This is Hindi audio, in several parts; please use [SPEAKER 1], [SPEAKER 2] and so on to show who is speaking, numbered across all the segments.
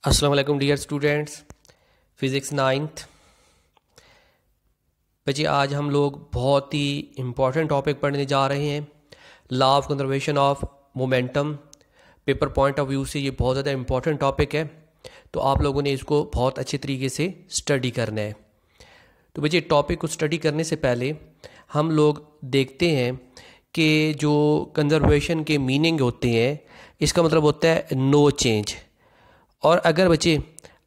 [SPEAKER 1] अस्सलाम वालेकुम डियर स्टूडेंट्स, फ़िज़िक्स नाइन्थ। बच्चे आज हम लोग बहुत ही इम्पॉर्टेंट टॉपिक पढ़ने जा रहे हैं, law of conservation of momentum. Paper point of view से ये बहुत ज़्यादा इम्पॉर्टेंट टॉपिक है, तो आप लोगों ने इसको बहुत अच्छे तरीके से स्टडी करना है। तो बच्चे टॉपिक को स्टडी करने से पहले हम लोग देखते हैं कि जो कंजर्वेशन के मीनिंग होते हैं, इसका मतलब होता है नो चेंज। और अगर बच्चे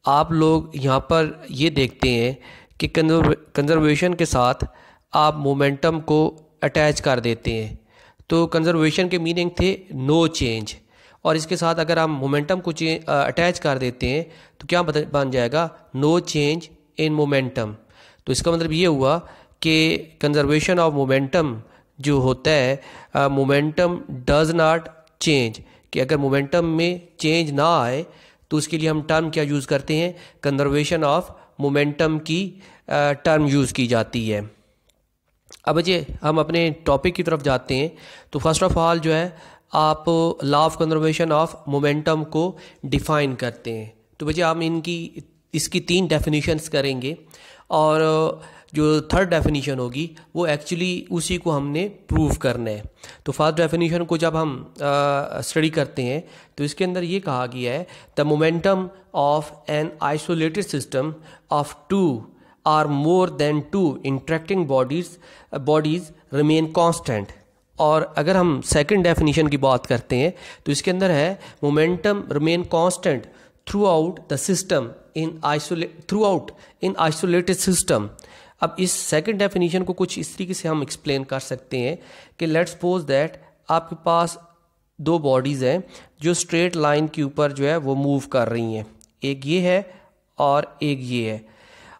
[SPEAKER 1] आप लोग यहाँ पर ये देखते हैं कि कंजर्वेशन के साथ आप मोमेंटम को अटैच कर देते हैं, तो कंजर्वेशन के मीनिंग थे नो चेंज, और इसके साथ अगर आप मोमेंटम को अटैच कर देते हैं तो क्या बन जाएगा, नो चेंज इन मोमेंटम। तो इसका मतलब ये हुआ कि कंजर्वेशन ऑफ मोमेंटम जो होता है, मोमेंटम डज नॉट चेंज, कि अगर मोमेंटम में चेंज ना आए तो उसके लिए हम टर्म क्या यूज़ करते हैं, कंजर्वेशन ऑफ मोमेंटम की टर्म यूज़ की जाती है। अब बच्चे हम अपने टॉपिक की तरफ जाते हैं। तो फर्स्ट ऑफ ऑल जो है आप law of conservation of momentum को डिफ़ाइन करते हैं। तो बच्चे हम इसकी 3 डेफिनेशंस करेंगे, और जो थर्ड डेफिनेशन होगी वो एक्चुअली उसी को हमने प्रूव करना है। तो फर्स्ट डेफिनेशन को जब हम स्टडी करते हैं तो इसके अंदर ये कहा गया है, the momentum of an isolated system of 2 or more than 2 interacting bodies remain constant. और अगर हम सेकंड डेफिनेशन की बात करते हैं तो इसके अंदर है, momentum remain constant through out in isolated system. अब इस सेकंड डेफिनेशन को कुछ इस तरीके से हम एक्सप्लेन कर सकते हैं कि लेट्स सपोज दैट आपके पास 2 बॉडीज़ हैं जो स्ट्रेट लाइन के ऊपर जो है वो मूव कर रही हैं, एक ये है और एक ये है।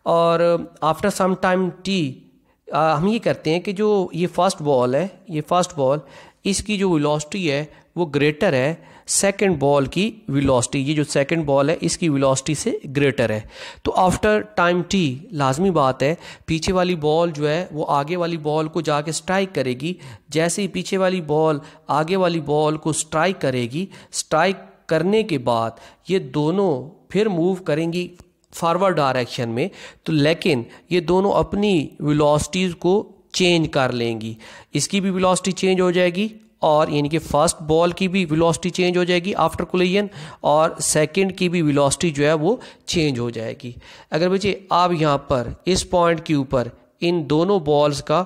[SPEAKER 1] और आफ्टर सम टाइम टी हम ये करते हैं कि जो ये फर्स्ट बॉल इसकी जो वेलोसिटी है वो ग्रेटर है सेकंड बॉल की वेलोसिटी, ये जो सेकंड बॉल है इसकी वेलोसिटी से ग्रेटर है। तो आफ्टर टाइम टी लाजमी बात है पीछे वाली बॉल जो है वो आगे वाली बॉल को जाके स्ट्राइक करेगी। जैसे ही पीछे वाली बॉल आगे वाली बॉल को स्ट्राइक करेगी, स्ट्राइक करने के बाद ये दोनों फिर मूव करेंगी फॉरवर्ड डायरेक्शन में। तो लेकिन ये दोनों अपनी वेलोसिटीज़ को चेंज कर लेंगी, इसकी भी वेलोसिटी चेंज हो जाएगी, और यानी कि फर्स्ट बॉल की भी वेलोसिटी चेंज हो जाएगी आफ्टर कोलिजन, और सेकंड की भी वेलोसिटी जो है वो चेंज हो जाएगी। अगर बच्चे आप यहाँ पर इस पॉइंट के ऊपर इन दोनों बॉल्स का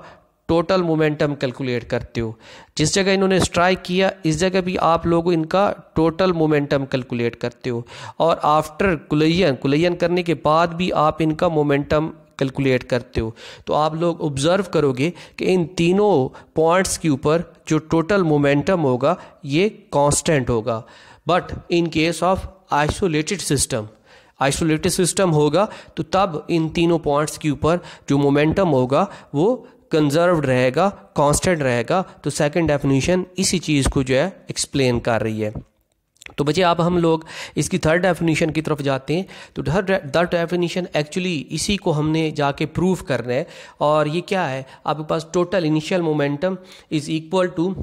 [SPEAKER 1] टोटल मोमेंटम कैलकुलेट करते हो, जिस जगह इन्होंने स्ट्राइक किया इस जगह भी आप लोग इनका टोटल मोमेंटम कैलकुलेट करते हो, और आफ्टर कोलिजन करने के बाद भी आप इनका मोमेंटम कैलकुलेट करते हो। तो आप लोग ऑब्जर्व करोगे कि इन तीनों पॉइंट्स के ऊपर जो टोटल मोमेंटम होगा ये कांस्टेंट होगा। But in case of isolated system होगा तो तब इन तीनों पॉइंट्स के ऊपर जो मोमेंटम होगा वो कंजर्व्ड रहेगा, कांस्टेंट रहेगा। तो सेकंड डेफिनेशन इसी चीज़ को जो है एक्सप्लेन कर रही है। तो बच्चे अब हम लोग इसकी थर्ड डेफिनेशन की तरफ जाते हैं। तो थर्ड डेफिनेशन एक्चुअली इसी को हमने जाके प्रूव करना है, और ये क्या है, आपके पास total initial momentum is equal to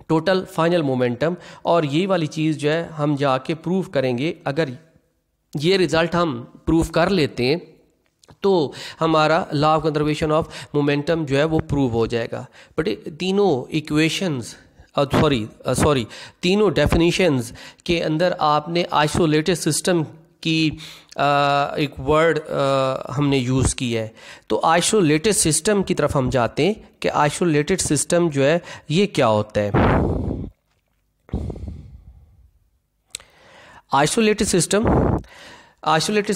[SPEAKER 1] total final momentum, और ये वाली चीज़ जो है हम जाके प्रूव करेंगे। अगर ये रिज़ल्ट हम प्रूव कर लेते हैं तो हमारा law of conservation of momentum जो है वो प्रूव हो जाएगा। बट तीनों इक्वेशंस तीनों डेफिनेशंस के अंदर आपने आइसोलेटेड सिस्टम की एक वर्ड हमने यूज़ की है। तो आइसोलेटेड सिस्टम की तरफ हम जाते हैं कि आइसोलेटेड सिस्टम जो है ये क्या होता है। आइसोलेटेड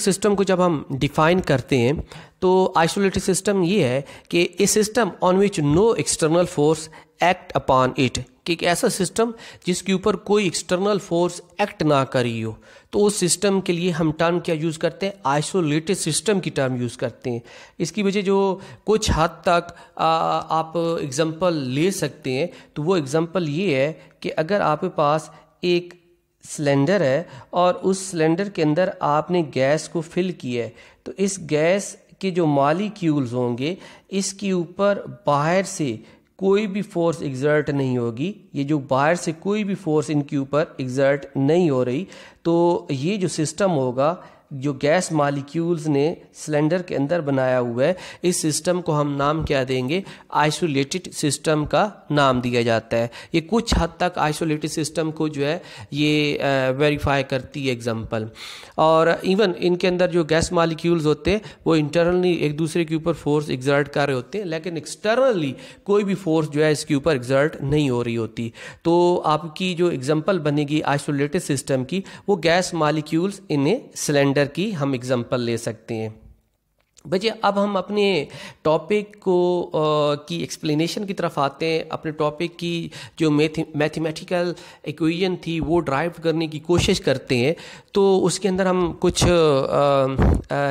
[SPEAKER 1] सिस्टम को जब हम डिफाइन करते हैं तो आइसोलेटेड सिस्टम ये है कि a system on which no external force act upon it, कि एक ऐसा सिस्टम जिसके ऊपर कोई एक्सटर्नल फोर्स एक्ट ना करी हो। तो उस सिस्टम के लिए हम टर्म क्या यूज़ करते हैं, आइसोलेटेड सिस्टम की टर्म यूज़ करते हैं। इसकी वजह जो कुछ हद तक आप एग्जांपल ले सकते हैं, तो वो एग्जांपल ये है कि अगर आपके पास एक सिलेंडर है और उस सिलेंडर के अंदर आपने गैस को फिल किया है, तो इस गैस के जो मॉलिक्यूल्स होंगे इसके ऊपर बाहर से कोई भी फोर्स एग्जर्ट नहीं होगी, ये जो बाहर से कोई भी फोर्स इनके ऊपर एग्जर्ट नहीं हो रही, तो ये जो सिस्टम होगा जो गैस मॉलिक्यूल्स ने सिलेंडर के अंदर बनाया हुआ है, इस सिस्टम को हम नाम क्या देंगे, आइसोलेटेड सिस्टम का नाम दिया जाता है। ये कुछ हद तक आइसोलेटेड सिस्टम को जो है ये वेरीफाई करती है एग्जांपल। और इवन इनके अंदर जो गैस मॉलिक्यूल्स होते हैं वो इंटरनली एक दूसरे के ऊपर फोर्स एग्जर्ट कर रहे होते हैं, लेकिन एक्सटर्नली कोई भी फोर्स जो है इसके ऊपर एग्जर्ट नहीं हो रही होती। तो आपकी जो एग्जांपल बनेगी आइसोलेटेड सिस्टम की, वो गैस मॉलिक्यूल्स इन्हें सिलेंडर की हम एग्जांपल ले सकते हैं। बच्चे अब हम अपने टॉपिक को की एक्सप्लेनेशन की तरफ आते हैं। अपने टॉपिक की जो मैथमेटिकल इक्वेशन थी वो ड्राइव करने की कोशिश करते हैं। तो उसके अंदर हम कुछ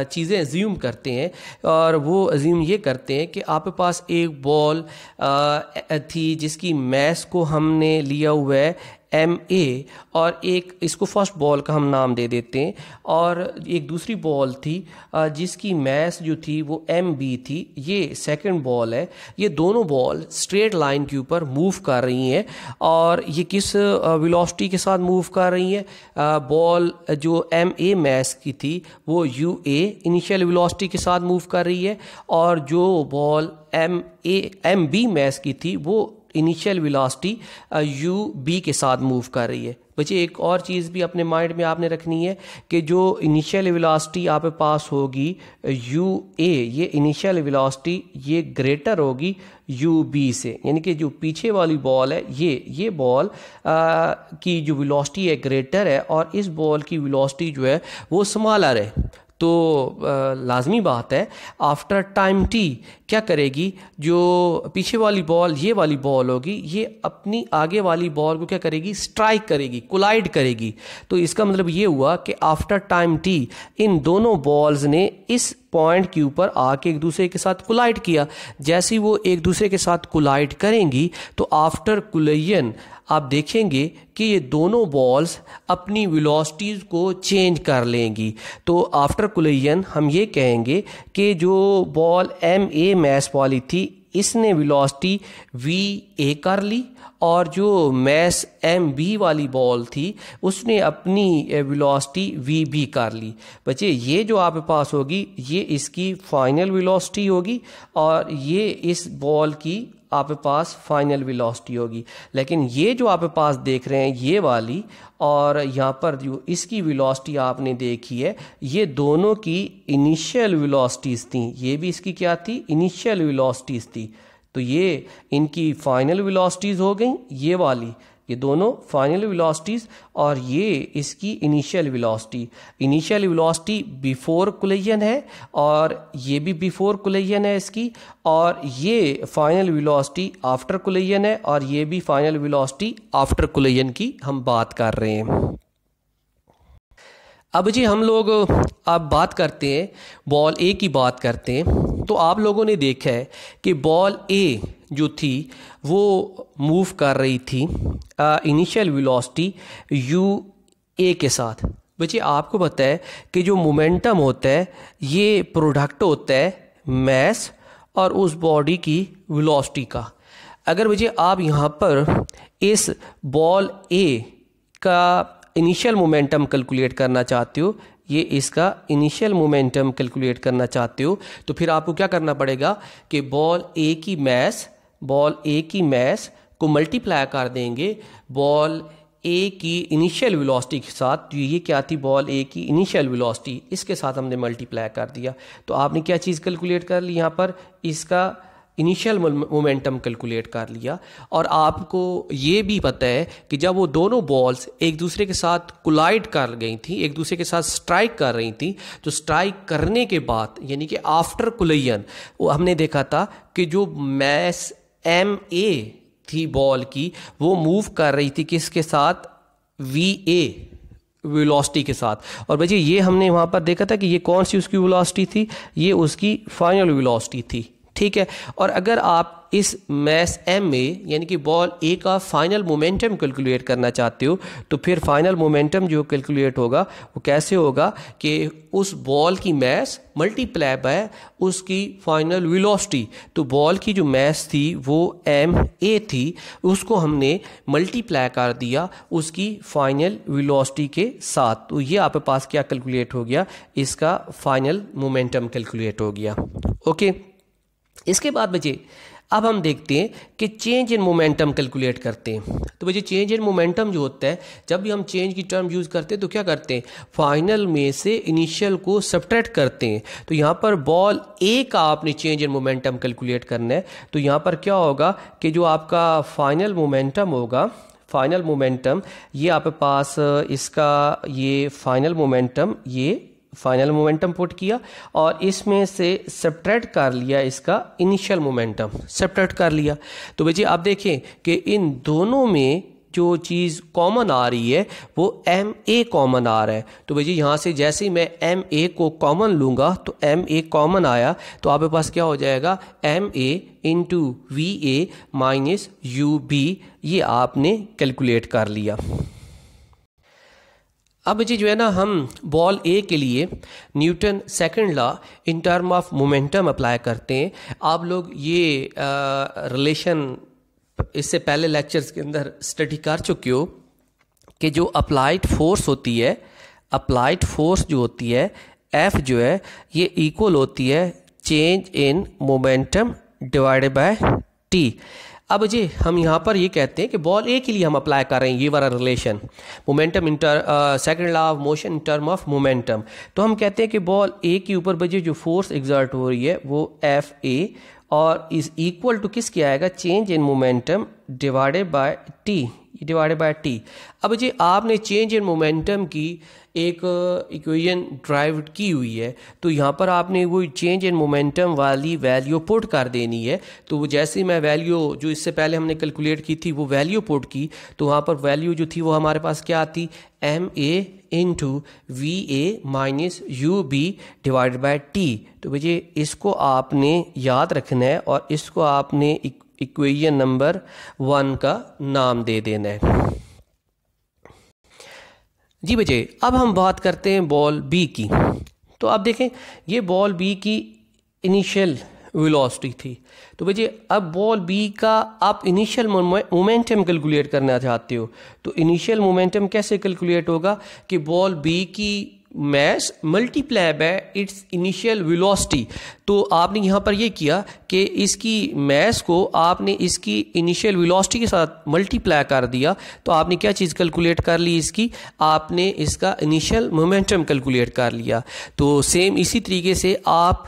[SPEAKER 1] चीज़ें अज्यूम करते हैं, और वो अज्यूम ये करते हैं कि आपके पास एक बॉल थी जिसकी मैस को हमने लिया हुआ है MA, और एक इसको फर्स्ट बॉल का हम नाम दे देते हैं, और एक दूसरी बॉल थी जिसकी मैस जो थी वो MB थी, ये सेकंड बॉल है। ये दोनों बॉल स्ट्रेट लाइन के ऊपर मूव कर रही हैं, और ये किस वेलोसिटी के साथ मूव कर रही हैं, बॉल जो MA मैस की थी वो UA इनिशियल वेलोसिटी के साथ मूव कर रही है, और जो बॉल MB मैस की थी वो इनिशियल वेलोसिटी UB के साथ मूव कर रही है। बच्चे एक और चीज़ भी अपने माइंड में आपने रखनी है कि जो इनिशियल वेलोसिटी आपके पास होगी UA, ये इनिशियल वेलोसिटी ये ग्रेटर होगी UB से, यानी कि जो पीछे वाली बॉल है ये बॉल की जो वेलोसिटी है ग्रेटर है, और इस बॉल की वेलोसिटी जो है वो स्मॉलर है। तो लाजमी बात है आफ्टर टाइम t क्या करेगी, जो पीछे वाली बॉल ये वाली बॉल होगी, ये अपनी आगे वाली बॉल को क्या करेगी, स्ट्राइक करेगी, कोलाइड करेगी। तो इसका मतलब ये हुआ कि आफ्टर टाइम t इन दोनों बॉल्स ने इस पॉइंट के ऊपर आके एक दूसरे के साथ कोलाइड किया। जैसे ही वो एक दूसरे के साथ कोलाइड करेंगी तो आफ्टर कोलिजन आप देखेंगे कि ये दोनों बॉल्स अपनी वेलोसिटीज को चेंज कर लेंगी। तो आफ्टर कोलिजन हम ये कहेंगे कि जो बॉल MA मैस वाली थी इसने वेलोसिटी VA कर ली, और जो मैस MB वाली बॉल थी उसने अपनी वेलोसिटी VB कर ली। बच्चे ये जो आपके पास होगी ये इसकी फाइनल वेलोसिटी होगी, और ये इस बॉल की आपके पास फाइनल वेलोसिटी होगी। लेकिन ये जो आपके पास देख रहे हैं ये वाली, और यहाँ पर जो इसकी वेलोसिटी आपने देखी है, ये दोनों की इनिशियल वेलोसिटीज़ थी। ये भी इसकी क्या थी, इनिशियल वेलोसिटीज़ थी। तो ये इनकी फाइनल वेलोसिटीज़ हो गई, ये वाली, ये दोनों फाइनल वेलोसिटीज़, और ये इसकी initial velocity. Initial velocity before collision है, और ये भी बिफोर कोलिजन है इसकी, और ये फाइनल वेलोसिटी आफ्टर कोलिजन है, और ये भी फाइनल वेलोसिटी आफ्टर कोलिजन की हम बात कर रहे हैं। अब जी हम लोग अब बात करते हैं बॉल A की बात करते हैं। तो आप लोगों ने देखा है कि बॉल A जो थी वो मूव कर रही थी इनिशियल वेलोसिटी UA के साथ। बच्चे आपको पता है कि जो मोमेंटम होता है ये प्रोडक्ट होता है मैस और उस बॉडी की वेलोसिटी का। अगर बच्चे आप यहाँ पर इस बॉल A का इनिशियल मोमेंटम कैलकुलेट करना चाहते हो, ये इसका इनिशियल मोमेंटम कैलकुलेट करना चाहते हो, तो फिर आपको क्या करना पड़ेगा कि बॉल A की मैस को मल्टीप्लाई कर देंगे बॉल A की इनिशियल वेलोसिटी के साथ। तो ये क्या थी, बॉल A की इनिशियल वेलोसिटी, इसके साथ हमने मल्टीप्लाई कर दिया। तो आपने क्या चीज़ कैलकुलेट कर ली, यहाँ पर इसका इनिशियल मोमेंटम कैलकुलेट कर लिया। और आपको ये भी पता है कि जब वो दोनों बॉल्स एक दूसरे के साथ कोलाइड कर गई थी, एक दूसरे के साथ स्ट्राइक कर रही थी, तो स्ट्राइक करने के बाद यानी कि आफ्टर कोलिजन वो हमने देखा था कि जो मैस MA थी बॉल की वो मूव कर रही थी किसके साथ, VA वेलोसिटी के साथ। और बच्चे ये हमने वहाँ पर देखा था कि ये कौन सी उसकी वेलोसिटी थी, ये उसकी फाइनल वेलोसिटी थी। ठीक है। और अगर आप इस मैस m में यानी कि बॉल ए का फाइनल मोमेंटम कैलकुलेट करना चाहते हो तो फिर फाइनल मोमेंटम जो कैलकुलेट होगा वो कैसे होगा कि उस बॉल की मैस मल्टीप्लाई बाय उसकी फाइनल वेलोसिटी। तो बॉल की जो मैस थी वो ma थी, उसको हमने मल्टीप्लाई कर दिया उसकी फाइनल वेलोसिटी के साथ। तो ये आपके पास क्या कैलकुलेट हो गया, इसका फाइनल मोमेंटम कैलकुलेट हो गया। ओके, इसके बाद बच्चे अब हम देखते हैं कि चेंज इन मोमेंटम कैलकुलेट करते हैं। तो बच्चे चेंज इन मोमेंटम जो होता है, जब भी हम चेंज की टर्म यूज़ करते हैं तो क्या करते हैं, फाइनल में से इनिशियल को सब्ट्रैक्ट करते हैं। तो यहाँ पर बॉल ए का आपने चेंज इन मोमेंटम कैलकुलेट करना है। तो यहाँ पर क्या होगा कि जो आपका फाइनल मोमेंटम होगा, फाइनल मोमेंटम ये आपके पास इसका ये फाइनल मोमेंटम पुट किया और इसमें से सब्ट्रैक्ट कर लिया इसका इनिशियल मोमेंटम, सब्ट्रैक्ट कर लिया। तो बच्चे आप देखें कि इन दोनों में जो चीज़ कॉमन आ रही है वो ma कॉमन आ रहा है। तो भैया यहाँ से जैसे ही मैं ma को कॉमन लूँगा तो ma कॉमन आया तो आपके पास क्या हो जाएगा, ma into va minus ub, ये आपने कैलकुलेट कर लिया। अब जी जो है ना, हम बॉल ए के लिए Newton second law in term of momentum apply करते हैं। आप लोग ये रिलेशन इससे पहले लेक्चर्स के अंदर स्टडी कर चुके हो कि जो अप्लाइड फोर्स होती है, अप्लाइड फोर्स जो होती है F जो है ये इक्वल होती है change in momentum divided bye T। अब जी हम यहाँ पर ये कहते हैं कि बॉल ए के लिए हम अप्लाई कर रहे हैं ये वाला relation, momentum second law of motion in term of momentum. तो हम कहते हैं कि बॉल ए के ऊपर बजे जो फोर्स एग्जर्ट हो रही है वो FA और इज इक्वल टू किसके आएगा, change in momentum divided by T, divided by T. अब जी आपने चेंज इन मोमेंटम की एक इक्वेशन ड्राइव की हुई है, तो यहाँ पर आपने वो चेंज इन मोमेंटम वाली वैल्यू पुट कर देनी है। तो वो जैसे मैं वैल्यू जो इससे पहले हमने कैलकुलेट की थी वो वैल्यू पुट की, तो वहाँ पर वैल्यू जो थी वो हमारे पास क्या आती, ma into va minus ub divided by T. तो भैया इसको आपने याद रखना है और इसको आपने इक्वेशन नंबर 1 का नाम दे देना है। जी बच्चे अब हम बात करते हैं बॉल बी की। तो आप देखें ये बॉल बी की इनिशियल वेलोसिटी थी। तो बच्चे अब बॉल बी का आप इनिशियल मोमेंटम कैलकुलेट करना चाहते हो तो इनिशियल मोमेंटम कैसे कैलकुलेट होगा कि बॉल बी की mass multiply by its initial velocity. तो आपने यहाँ पर ये किया कि इसकी मैस को आपने इसकी इनिशियल वेलोसिटी के साथ मल्टीप्लाई कर दिया, तो आपने क्या चीज़ कैलकुलेट कर ली, इसकी आपने इसका इनिशियल मोमेंटम कैलकुलेट कर लिया। तो सेम इसी तरीके से आप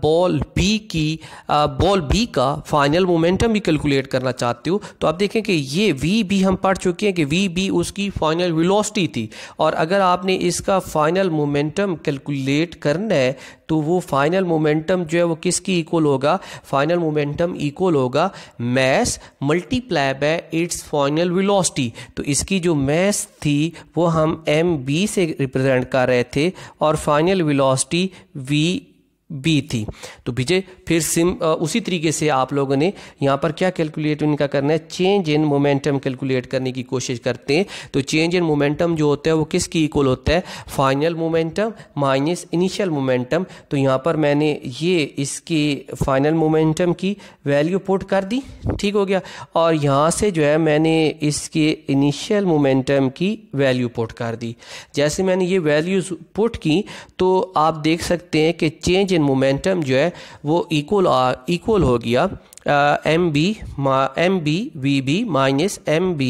[SPEAKER 1] बॉल बी का फाइनल मोमेंटम भी कैलकुलेट करना चाहते हो तो आप देखें कि ये वी बी हम पढ़ चुके हैं कि वी बी उसकी फाइनल वेलोसिटी थी, और अगर आपने इसका फाइनल मोमेंटम कैलकुलेट करना है तो वो फाइनल मोमेंटम जो है वो किसकी इक्वल होगा, फाइनल मोमेंटम इक्वल होगा mass multiply by its final velocity. तो इसकी जो मैस थी वो हम mb से रिप्रेजेंट कर रहे थे और फाइनल वेलोसिटी v थी। तो विजय फिर उसी तरीके से आप लोगों ने यहाँ पर क्या कैलकुलेट इनका करना है, चेंज इन मोमेंटम कैलकुलेट करने की कोशिश करते हैं। तो चेंज इन मोमेंटम जो होता है वो किसकी इक्वल होता है, final momentum minus initial momentum. तो यहाँ पर मैंने ये इसकी फाइनल मोमेंटम की वैल्यू पुट कर दी, ठीक हो गया, और यहाँ से जो है मैंने इसके इनिशियल मोमेंटम की वैल्यू पुट कर दी। जैसे मैंने ये वैल्यूज पुट की तो आप देख सकते हैं कि चेंज इन मोमेंटम जो है वो इक्वल हो गया mb vb minus mb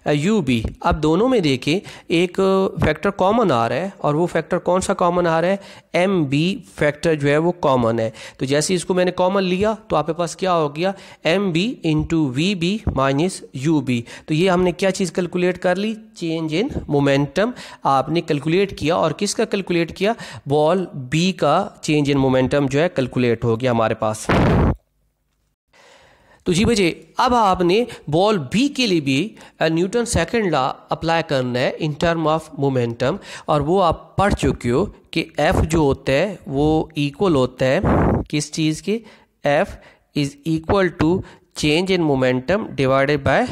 [SPEAKER 1] ub। अब दोनों में देखें एक फैक्टर कॉमन आ रहा है और वो फैक्टर कौन सा कॉमन आ रहा है, mb फैक्टर जो है वो कॉमन है। तो जैसे इसको मैंने कॉमन लिया तो आपके पास क्या हो गया, mb into vb minus ub। तो ये हमने क्या चीज़ कैलकुलेट कर ली, चेंज इन मोमेंटम आपने कैलकुलेट किया। और किसका कैलकुलेट किया, बॉल बी का चेंज इन मोमेंटम जो है कैलकुलेट हो गया हमारे पास। तो जी बच्चे अब आपने बॉल बी के लिए भी न्यूटन सेकंड लॉ अप्लाई करना है इन टर्म ऑफ मोमेंटम, और वो आप पढ़ चुके हो कि एफ जो होता है वो इक्वल होता है किस चीज़ के, F is equal to change in momentum divided by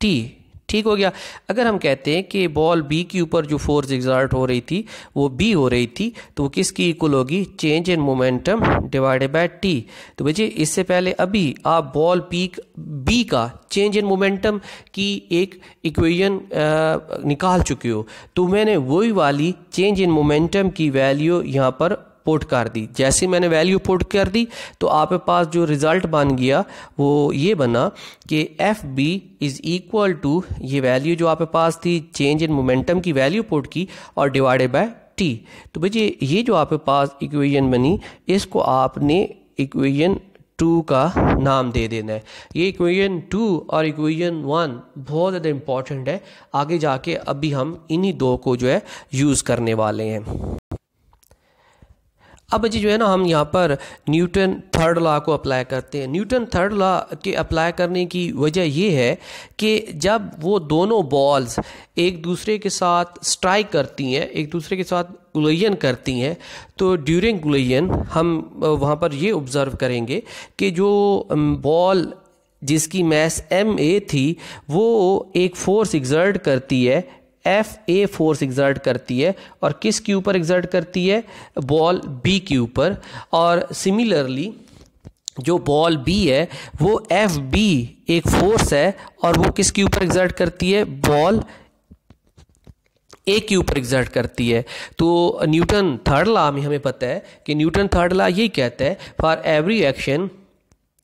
[SPEAKER 1] T. ठीक हो गया। अगर हम कहते हैं कि बॉल बी के ऊपर जो फोर्स एग्जर्ट हो रही थी वो बी हो रही थी, तो वो किसकी इक्वल होगी? Change in momentum divided by T. तो बच्चे इससे पहले अभी आप बॉल पीक बी का चेंज इन मोमेंटम की एक इक्वेशन निकाल चुके हो, तो मैंने वही वाली चेंज इन मोमेंटम की वैल्यू यहाँ पर पुट कर दी। जैसे मैंने वैल्यू पुट कर दी तो आपके पास जो रिजल्ट बन गया वो ये बना कि F B is equal to ये वैल्यू जो आपके पास थी चेंज इन मोमेंटम की वैल्यू पुट की और डिवाइडेड बाय टी। तो बच्चे ये जो आपके पास इक्वेशन बनी इसको आपने इक्वेशन 2 का नाम दे देना है। ये इक्वेशन 2 और इक्वेशन 1 बहुत ज़्यादा इंपॉर्टेंट है, आगे जाके अभी हम इन्हीं दो को जो है यूज़ करने वाले हैं। अब बच्चे जो है ना हम यहाँ पर न्यूटन थर्ड लॉ को अप्लाई करते हैं। न्यूटन थर्ड लॉ के अप्लाई करने की वजह ये है कि जब वो दोनों बॉल्स एक दूसरे के साथ स्ट्राइक करती हैं, एक दूसरे के साथ कोलिजन करती हैं, तो ड्यूरिंग कोलिजन हम वहाँ पर ये ऑब्ज़र्व करेंगे कि जो बॉल जिसकी मैस ma थी वो एक फोर्स एक्सर्ट करती है, Fa फोर्स एग्जर्ट करती है, और किस के ऊपर एग्जर्ट करती है? बॉल बी के ऊपर। और सिमिलरली जो बॉल बी है वो Fb एक फोर्स है और वो किस के ऊपर एग्जर्ट करती है? बॉल ए के ऊपर एग्जर्ट करती है। तो न्यूटन थर्ड लॉ में हमें पता है कि न्यूटन थर्ड लॉ यही कहता है for every action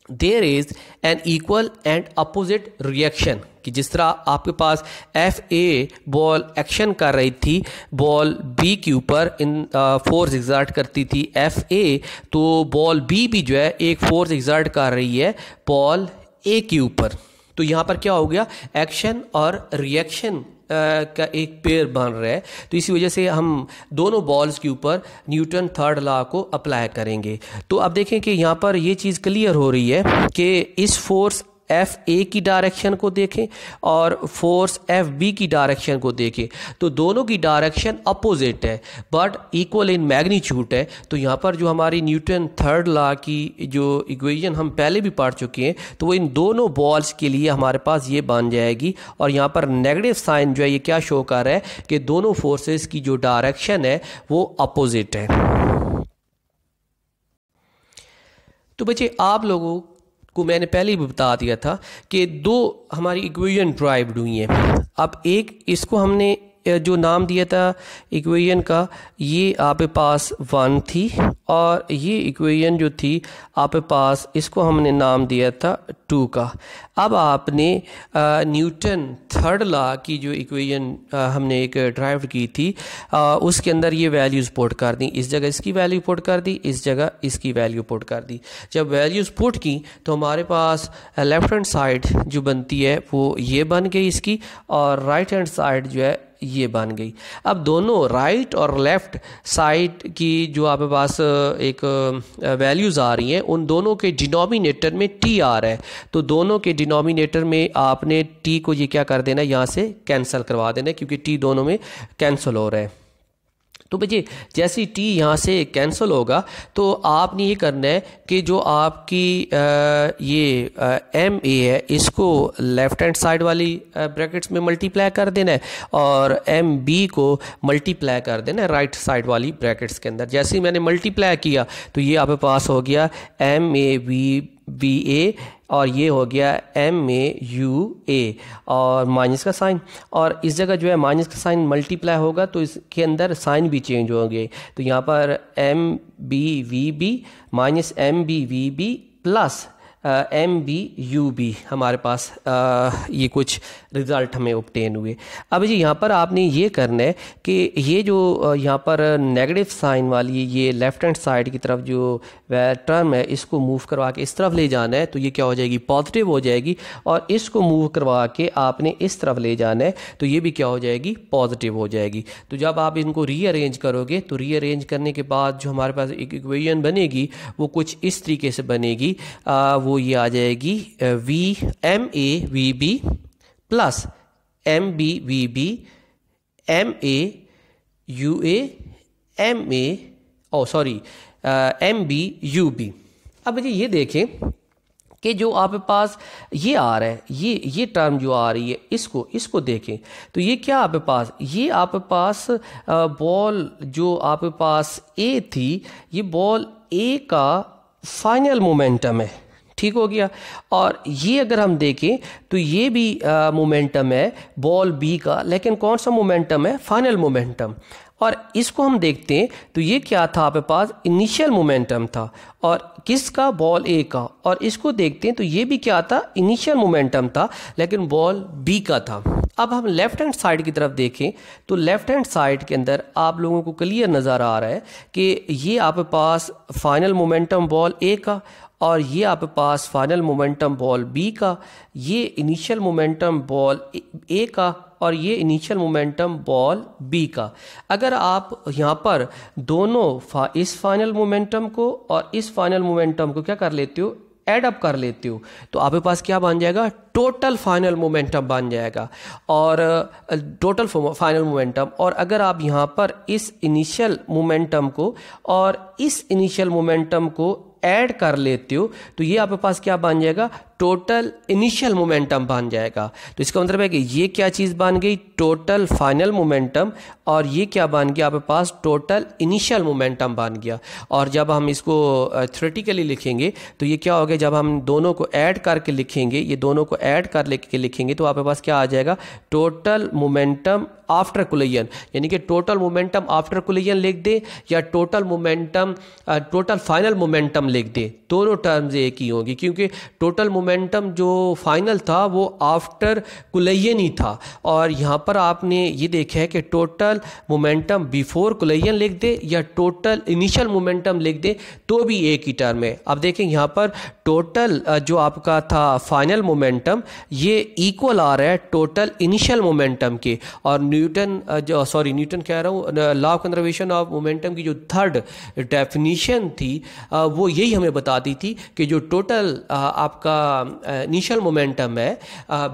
[SPEAKER 1] there is an equal and opposite reaction, कि जिस तरह आपके पास एफ ए बॉल एक्शन कर रही थी बॉल बी के ऊपर, इन फोर्स एग्जर्ट करती थी एफ ए, तो बॉल बी भी जो है एक फोर्स एग्जर्ट कर रही है बॉल ए के ऊपर। तो यहाँ पर क्या हो गया? एक्शन और रिएक्शन का एक पेयर बन रहा है। तो इसी वजह से हम दोनों बॉल्स के ऊपर न्यूटन थर्ड लॉ को अप्लाई करेंगे। तो अब देखें कि यहाँ पर ये चीज़ क्लियर हो रही है कि इस फोर्स एफ ए की डायरेक्शन को देखें और फोर्स एफ बी की डायरेक्शन को देखें, तो दोनों की डायरेक्शन अपोजिट है बट इक्वल इन मैग्नीट्यूड है। तो यहाँ पर जो हमारी न्यूटन थर्ड लॉ की जो इक्वेशन हम पहले भी पढ़ चुके हैं, तो वो इन दोनों बॉल्स के लिए हमारे पास ये बन जाएगी। और यहाँ पर नेगेटिव साइन जो है ये क्या शो कर रहा है कि दोनों फोर्सेस की जो डायरेक्शन है वो अपोजिट है। तो बच्चे आप लोगों को मैंने पहले ही बता दिया था कि दो हमारी इक्वेशन ड्राइव्ड हुई हैं। अब एक इसको हमने जो नाम दिया था इक्वेशन का, ये आपके पास 1 थी, और ये इक्वेशन जो थी आपके पास इसको हमने नाम दिया था 2 का। अब आपने न्यूटन थर्ड लॉ की जो इक्वेशन हमने एक ड्राइव की थी उसके अंदर ये वैल्यूज़ पुट कर दी। इस जगह इसकी वैल्यू पुट कर दी, इस जगह इसकी वैल्यू पुट कर दी। जब वैल्यूज़ पुट की तो हमारे पास लेफ़्ट हैंड साइड जो बनती है वो ये बन गई इसकी, और राइट हैंड साइड जो है ये बन गई। अब दोनों राइट और लेफ़्ट साइड की जो आपके पास एक वैल्यूज़ आ रही हैं उन दोनों के डिनोमिनेटर में टी आ रहा है, तो दोनों के डिनोमिनेटर में आपने टी को ये क्या कर देना है, यहाँ से कैंसिल करवा देना है, क्योंकि टी दोनों में कैंसिल हो रहा है। तो बच्चे जैसे टी यहाँ से कैंसिल होगा तो आपने ये करना है कि जो आपकी ये एम ए है इसको लेफ़्ट हैंड साइड वाली ब्रैकेट्स में मल्टीप्लाई कर देना है, और एम बी को मल्टीप्लाई कर देना है राइट साइड वाली ब्रैकेट्स के अंदर। जैसे ही मैंने मल्टीप्लाई किया तो ये आपके पास हो गया एम ए वी ए, और ये हो गया एम ए यू ए, और माइनस का साइन, और इस जगह जो है माइनस का साइन मल्टीप्लाई होगा तो इसके अंदर साइन भी चेंज होंगे। तो यहाँ पर M B V B minus M B V B plus M B U B हमारे पास ये कुछ रिज़ल्ट हमें ऑब्टेन हुए। अब जी यहाँ पर आपने ये करना है कि ये जो यहाँ पर नेगेटिव साइन वाली ये लेफ़्ट हैंड साइड की तरफ जो टर्म है इसको मूव करवा के इस तरफ ले जाना है, तो ये क्या हो जाएगी, पॉजिटिव हो जाएगी, और इसको मूव करवा के आपने इस तरफ ले जाना है तो ये भी क्या हो जाएगी, पॉजिटिव हो जाएगी। तो जब आप इनको रीअरेंज करोगे तो रीअरेंज करने के बाद जो हमारे पास एक इक्वेशन बनेगी वो कुछ इस तरीके से बनेगी, वो ये आ जाएगी V M A V B plus M B V B M A U A M A M B U B. अब जी ये देखें कि जो आपके पास ये आ रहा है, ये टर्म जो आ रही है, इसको देखें तो ये क्या आपके पास, ये आपके पास बॉल जो आपके पास ए थी, ये बॉल ए का फाइनल मोमेंटम है, ठीक हो गया। और ये अगर हम देखें तो ये भी मोमेंटम है बॉल बी का, लेकिन कौन सा मोमेंटम है, फाइनल मोमेंटम। और इसको हम देखते हैं तो ये क्या था आपके पास, इनिशियल मोमेंटम था, और किसका, बॉल ए का। और इसको देखते हैं तो ये भी क्या था, इनिशियल मोमेंटम था, लेकिन बॉल बी का था। अब हम लेफ्ट हैंड साइड की तरफ देखें तो लेफ्ट हैंड साइड के अंदर आप लोगों को क्लियर नज़र आ रहा है कि ये आपके पास फाइनल मोमेंटम बॉल ए का, और ये आपके पास फाइनल मोमेंटम बॉल बी का, ये इनिशियल मोमेंटम बॉल ए का, और ये इनिशियल मोमेंटम बॉल बी का। अगर आप यहाँ पर दोनों इस फाइनल मोमेंटम को और इस फाइनल मोमेंटम को क्या कर लेते हो, ऐड अप कर लेते हो, तो आपके पास क्या बन जाएगा, टोटल फाइनल मोमेंटम बन जाएगा। और टोटल फाइनल मोमेंटम, और अगर आप यहाँ पर इस इनिशियल मोमेंटम को और इस इनिशियल मोमेंटम को ऐड कर लेते हो तो ये आपके पास क्या बन जाएगा, टोटल इनिशियल मोमेंटम बन जाएगा। तो इसका मतलब है कि ये क्या चीज़ बन गई, टोटल फाइनल मोमेंटम, और ये क्या बन गया आपके पास, टोटल इनिशियल मोमेंटम बन गया। और जब हम इसको थ्योरेटिकली लिखेंगे तो ये क्या हो गया, जब हम दोनों को ऐड करके लिखेंगे, ये दोनों को ऐड कर लेके लिखेंगे तो आपके पास क्या आ जाएगा, टोटल मोमेंटम आफ्टर कोलिजन, यानी कि टोटल मोमेंटम आफ्टर कोलिजन लिख दे या total momentum total final momentum लिख दे, दोनों टर्म्स एक ही होंगी, क्योंकि टोटल मोमेंटम जो फाइनल था वो आफ्टर कोलिजन ही था। और यहाँ पर आपने ये देखा है कि टोटल मोमेंटम बिफोर कोलिजन लिख दे या टोटल इनिशियल मोमेंटम लिख दे तो भी एक ही टर्म है। अब देखें यहाँ पर टोटल जो आपका था फाइनल मोमेंटम ये इक्वल आ रहा है टोटल इनिशियल मोमेंटम के, और न्यूटन कह रहा हूँ, law of conservation of momentum की जो थर्ड डेफिनेशन थी वो यही हमें बताती थी कि जो टोटल आपका इनिशियल मोमेंटम है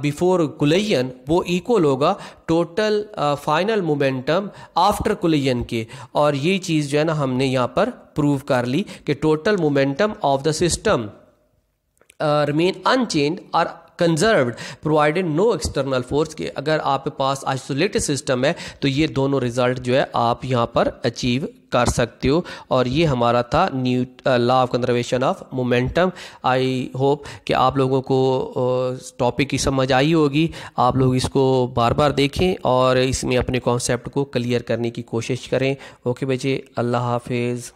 [SPEAKER 1] बिफोर कोलिजन वो इक्वल होगा total final momentum after collision के। और ये चीज़ जो है ना हमने यहाँ पर प्रूव कर ली कि total momentum of the system remain unchanged और conserved provided no external force के। अगर आपके पास आइसोलेटेड सिस्टम है तो ये दोनों रिजल्ट जो है आप यहाँ पर अचीव कर सकते हो। और ये हमारा था law of conservation of momentum. I hope कि आप लोगों को टॉपिक की समझ आई होगी, आप लोग इसको बार बार देखें और इसमें अपने कॉन्सेप्ट को क्लियर करने की कोशिश करें। ओके बच्चे, अल्लाह हाफिज़।